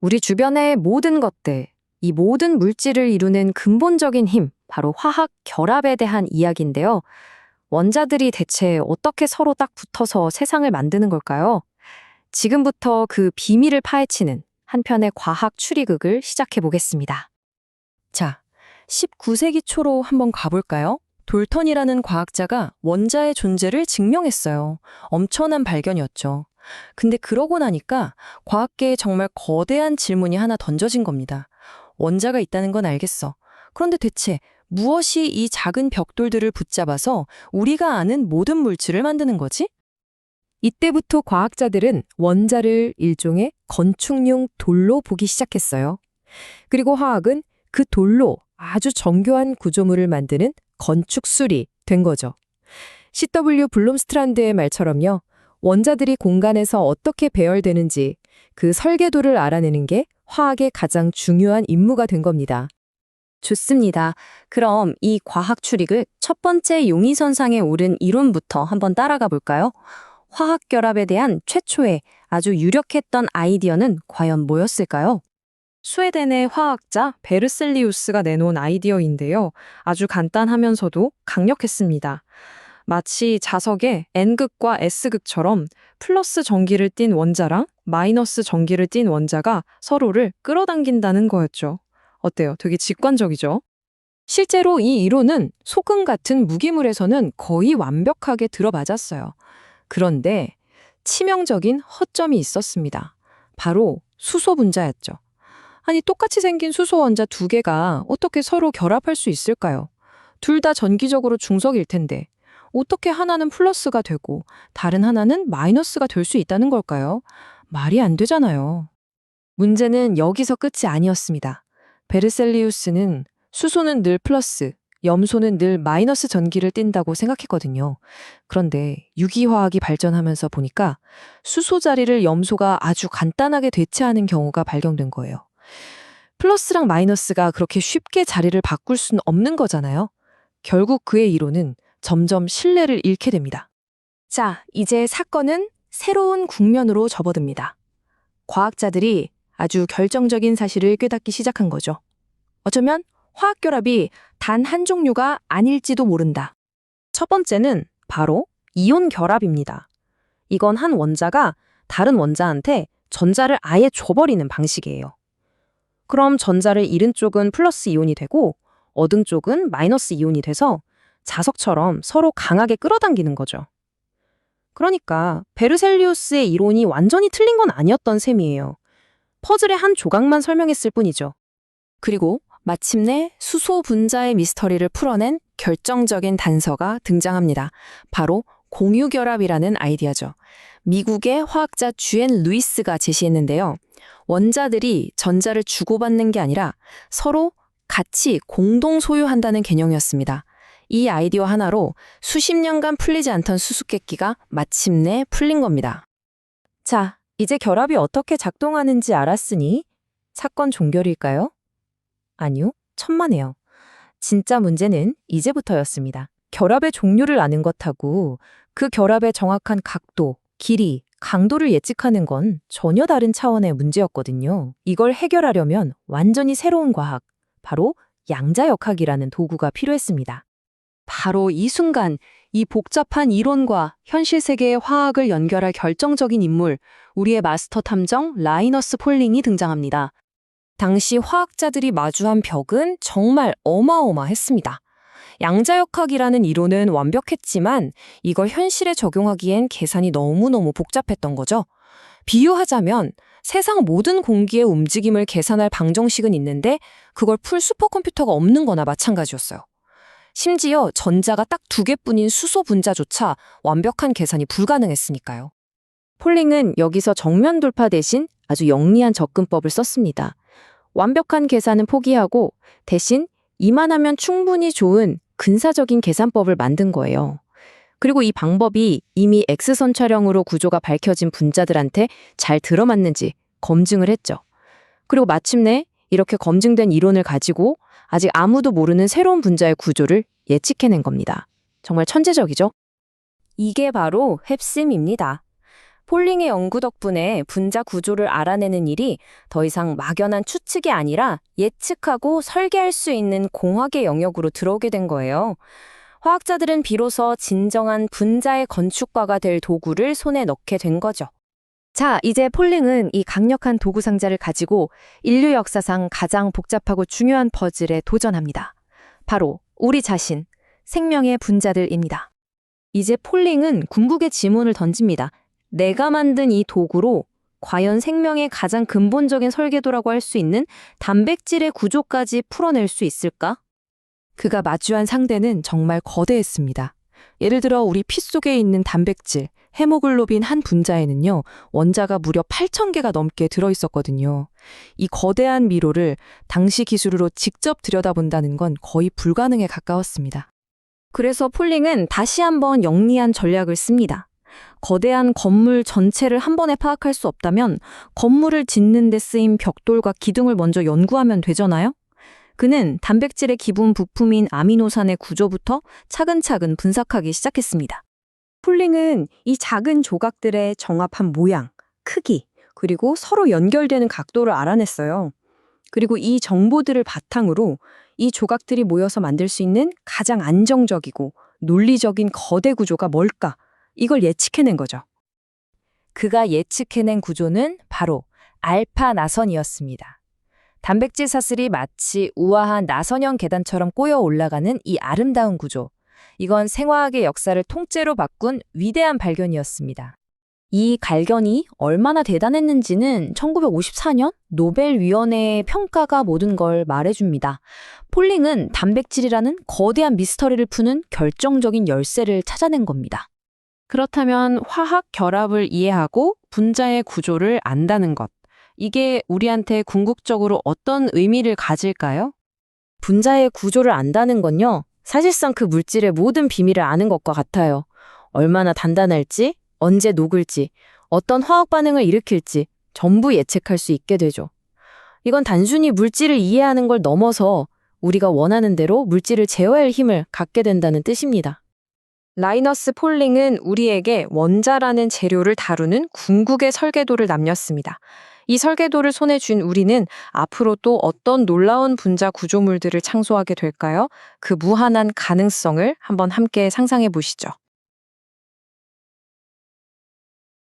우리 주변의 모든 것들, 이 모든 물질을 이루는 근본적인 힘, 바로 화학 결합에 대한 이야기인데요. 원자들이 대체 어떻게 서로 딱 붙어서 세상을 만드는 걸까요? 지금부터 그 비밀을 파헤치는 한 편의 과학 추리극을 시작해 보겠습니다. 자, 19세기 초로 한번 가볼까요? 돌턴이라는 과학자가 원자의 존재를 증명했어요. 엄청난 발견이었죠. 근데 그러고 나니까 과학계에 정말 거대한 질문이 하나 던져진 겁니다. 원자가 있다는 건 알겠어. 그런데 대체 무엇이 이 작은 벽돌들을 붙잡아서 우리가 아는 모든 물질을 만드는 거지? 이때부터 과학자들은 원자를 일종의 건축용 돌로 보기 시작했어요. 그리고 화학은 그 돌로 아주 정교한 구조물을 만드는 건축술이 된 거죠. C.W. 블룸스트란드의 말처럼요. 원자들이 공간에서 어떻게 배열되는지 그 설계도를 알아내는 게 화학의 가장 중요한 임무가 된 겁니다. 좋습니다. 그럼 이 과학 추리를 첫 번째 용의선상에 오른 이론부터 한번 따라가 볼까요? 화학 결합에 대한 최초의 아주 유력했던 아이디어는 과연 뭐였을까요? 스웨덴의 화학자 베르셀리우스가 내놓은 아이디어인데요. 아주 간단하면서도 강력했습니다. 마치 자석에 N극과 S극처럼 플러스 전기를 띤 원자랑 마이너스 전기를 띤 원자가 서로를 끌어당긴다는 거였죠. 어때요? 되게 직관적이죠? 실제로 이 이론은 소금 같은 무기물에서는 거의 완벽하게 들어맞았어요. 그런데 치명적인 허점이 있었습니다. 바로 수소 분자였죠. 아니, 똑같이 생긴 수소 원자 두 개가 어떻게 서로 결합할 수 있을까요? 둘 다 전기적으로 중성일 텐데 어떻게 하나는 플러스가 되고 다른 하나는 마이너스가 될 수 있다는 걸까요? 말이 안 되잖아요. 문제는 여기서 끝이 아니었습니다. 베르셀리우스는 수소는 늘 플러스, 염소는 늘 마이너스 전기를 띈다고 생각했거든요. 그런데 유기화학이 발전하면서 보니까 수소 자리를 염소가 아주 간단하게 대체하는 경우가 발견된 거예요. 플러스랑 마이너스가 그렇게 쉽게 자리를 바꿀 수는 없는 거잖아요. 결국 그의 이론은 점점 신뢰를 잃게 됩니다. 자, 이제 사건은 새로운 국면으로 접어듭니다. 과학자들이 아주 결정적인 사실을 깨닫기 시작한 거죠. 어쩌면 화학결합이 단 한 종류가 아닐지도 모른다. 첫 번째는 바로 이온 결합입니다. 이건 한 원자가 다른 원자한테 전자를 아예 줘버리는 방식이에요. 그럼 전자를 잃은 쪽은 플러스 이온이 되고 얻은 쪽은 마이너스 이온이 돼서 자석처럼 서로 강하게 끌어당기는 거죠. 그러니까 베르셀리우스의 이론이 완전히 틀린 건 아니었던 셈이에요. 퍼즐의 한 조각만 설명했을 뿐이죠. 그리고 마침내 수소 분자의 미스터리를 풀어낸 결정적인 단서가 등장합니다. 바로 공유결합이라는 아이디어죠. 미국의 화학자 주엔 루이스가 제시했는데요. 원자들이 전자를 주고받는 게 아니라 서로 같이 공동 소유한다는 개념이었습니다. 이 아이디어 하나로 수십 년간 풀리지 않던 수수께끼가 마침내 풀린 겁니다. 자, 이제 결합이 어떻게 작동하는지 알았으니 사건 종결일까요? 아니요, 천만에요. 진짜 문제는 이제부터였습니다. 결합의 종류를 아는 것하고 그 결합의 정확한 각도, 길이, 강도를 예측하는 건 전혀 다른 차원의 문제였거든요. 이걸 해결하려면 완전히 새로운 과학, 바로 양자역학이라는 도구가 필요했습니다. 바로 이 순간 이 복잡한 이론과 현실 세계의 화학을 연결할 결정적인 인물, 우리의 마스터 탐정 라이너스 폴링이 등장합니다. 당시 화학자들이 마주한 벽은 정말 어마어마했습니다. 양자역학이라는 이론은 완벽했지만 이걸 현실에 적용하기엔 계산이 너무너무 복잡했던 거죠. 비유하자면 세상 모든 공기의 움직임을 계산할 방정식은 있는데 그걸 풀 슈퍼컴퓨터가 없는 거나 마찬가지였어요. 심지어 전자가 딱 두 개뿐인 수소 분자조차 완벽한 계산이 불가능했으니까요. 폴링은 여기서 정면 돌파 대신 아주 영리한 접근법을 썼습니다. 완벽한 계산은 포기하고 대신 이만하면 충분히 좋은 근사적인 계산법을 만든 거예요. 그리고 이 방법이 이미 X선 촬영으로 구조가 밝혀진 분자들한테 잘 들어맞는지 검증을 했죠. 그리고 마침내 이렇게 검증된 이론을 가지고 아직 아무도 모르는 새로운 분자의 구조를 예측해낸 겁니다. 정말 천재적이죠? 이게 바로 헵심입니다. 폴링의 연구 덕분에 분자 구조를 알아내는 일이 더 이상 막연한 추측이 아니라 예측하고 설계할 수 있는 공학의 영역으로 들어오게 된 거예요. 화학자들은 비로소 진정한 분자의 건축가가 될 도구를 손에 넣게 된 거죠. 자, 이제 폴링은 이 강력한 도구 상자를 가지고 인류 역사상 가장 복잡하고 중요한 퍼즐에 도전합니다. 바로 우리 자신, 생명의 분자들입니다. 이제 폴링은 궁극의 질문을 던집니다. 내가 만든 이 도구로 과연 생명의 가장 근본적인 설계도라고 할 수 있는 단백질의 구조까지 풀어낼 수 있을까? 그가 마주한 상대는 정말 거대했습니다. 예를 들어 우리 피 속에 있는 단백질, 헤모글로빈 한 분자에는요, 원자가 무려 8,000개가 넘게 들어있었거든요. 이 거대한 미로를 당시 기술으로 직접 들여다본다는 건 거의 불가능에 가까웠습니다. 그래서 폴링은 다시 한번 영리한 전략을 씁니다. 거대한 건물 전체를 한 번에 파악할 수 없다면 건물을 짓는 데 쓰인 벽돌과 기둥을 먼저 연구하면 되잖아요? 그는 단백질의 기본 부품인 아미노산의 구조부터 차근차근 분석하기 시작했습니다. 폴링은 이 작은 조각들의 정확한 모양, 크기, 그리고 서로 연결되는 각도를 알아냈어요. 그리고 이 정보들을 바탕으로 이 조각들이 모여서 만들 수 있는 가장 안정적이고 논리적인 거대 구조가 뭘까? 이걸 예측해낸 거죠. 그가 예측해낸 구조는 바로 알파 나선이었습니다. 단백질 사슬이 마치 우아한 나선형 계단처럼 꼬여 올라가는 이 아름다운 구조. 이건 생화학의 역사를 통째로 바꾼 위대한 발견이었습니다. 이 발견이 얼마나 대단했는지는 1954년 노벨위원회의 평가가 모든 걸 말해줍니다. 폴링은 단백질이라는 거대한 미스터리를 푸는 결정적인 열쇠를 찾아낸 겁니다. 그렇다면 화학 결합을 이해하고 분자의 구조를 안다는 것. 이게 우리한테 궁극적으로 어떤 의미를 가질까요? 분자의 구조를 안다는 건요, 사실상 그 물질의 모든 비밀을 아는 것과 같아요. 얼마나 단단할지, 언제 녹을지, 어떤 화학 반응을 일으킬지 전부 예측할 수 있게 되죠. 이건 단순히 물질을 이해하는 걸 넘어서 우리가 원하는 대로 물질을 제어할 힘을 갖게 된다는 뜻입니다. 라이너스 폴링은 우리에게 원자라는 재료를 다루는 궁극의 설계도를 남겼습니다. 이 설계도를 손에 쥔 우리는 앞으로 또 어떤 놀라운 분자 구조물들을 창조하게 될까요? 그 무한한 가능성을 한번 함께 상상해 보시죠.